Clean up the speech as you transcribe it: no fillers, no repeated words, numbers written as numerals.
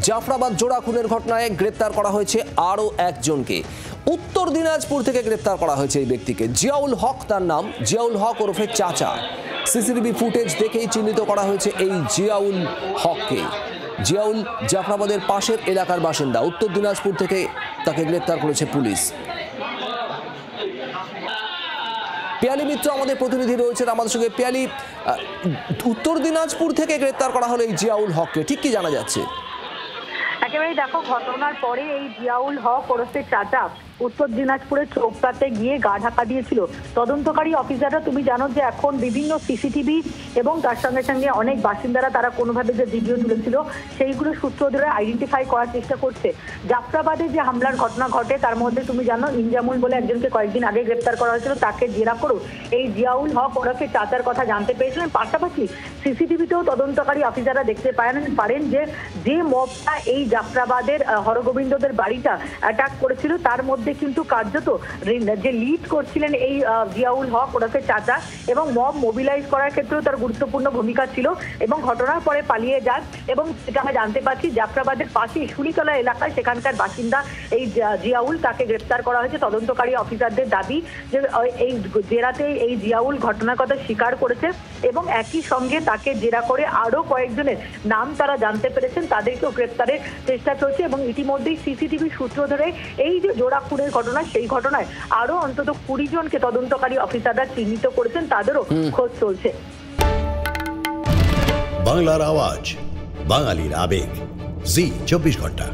জাফরাবাদ জোড়া খুনের ঘটনায় গ্রেপ্তার করা হয়েছে আরও একজনকে। উত্তর দিনাজপুর থেকে গ্রেপ্তার করা হয়েছে এই ব্যক্তিকে। জিয়াউল হক তার নাম, জিয়াউল হক ওরফে চাচা। সিসিটিভি ফুটেজ দেখেই চিহ্নিত করা হয়েছে এই জিয়াউল হককে। জিয়াউল জাফরাবাদের পাশের এলাকার বাসিন্দা। উত্তর দিনাজপুর থেকে তাকে গ্রেপ্তার করেছে পুলিশ। পিয়ালি মিত্র আমাদের প্রতিনিধি রয়েছেন আমাদের সঙ্গে। পিয়ালি, উত্তর দিনাজপুর থেকে গ্রেপ্তার করা হলো এই জিয়াউল হককে, ঠিক কি জানা যাচ্ছে? একেবারে দেখো, ঘটনার পরে এই জিয়াউল হক ওরফে চাচা উত্তর দিনাজপুরের চৌকাতে গিয়ে গা ঢাকা দিয়েছিল। তদন্তকারী অফিসাররা, তুমি জানো যে এখন বিভিন্ন সিসিটিভি এবং তার সঙ্গে সঙ্গে অনেক বাসিন্দারা তারা কোনোভাবে যে ভিডিও তুলেছিল সেইগুলো সূত্র ধরে আইডেন্টিফাই করার চেষ্টা করছে। জাফরাবাদে যে হামলার ঘটনা ঘটে তার মধ্যে তুমি জানো ইনজামুল বলে একজনকে কয়েকদিন আগে গ্রেপ্তার করা হয়েছিল। তাকে জেরা করো এই জিয়াউল হক ওরফে চাচার কথা জানতে পেরেছিলেন। পাশাপাশি সিসিটিভিতেও তদন্তকারী অফিসাররা দেখতে পারেন যে মবটা এই জাফরাবাদের হরগোবিন্দদের বাড়িটা অ্যাটাক করেছিল তার মধ্যে কিন্তু কার্যত যে লিড করছিলেন এই জিয়াউল হক ওরফে চাচা, এবং মব মোবিলাইজ করার ক্ষেত্রেও তার গুরুত্বপূর্ণ ভূমিকা ছিল এবং ঘটনার পরে পালিয়ে যান। এবং যেটা আমরা জানতে পারছি জাফরাবাদের পাশে শুলিতলা এলাকায় সেখানকার বাসিন্দা এই জিয়াউল, তাকে গ্রেপ্তার করা হয়েছে। তদন্তকারী অফিসারদের দাবি যে এই জেরাতে এই জিয়াউল ঘটনার কথা স্বীকার করেছে এবং একই সঙ্গে তাকে জেরা করে আরো কয়েকজনের নাম তারা জানতে পেরেছেন, তাদেরকেও গ্রেপ্তারের চেষ্টা চলছে। এবং ইতিমধ্যেই সিসিটিভি সূত্র ধরে এই যে জোড়া খুনের ঘটনা, সেই ঘটনায় আরো অন্তত 20 জনকে তদন্তকারী অফিসাররা চিহ্নিত করেছেন, তাদেরও খোঁজ চলছে। বাংলার আওয়াজ, বাঙালির আবেগ, জি 24 ঘন্টা।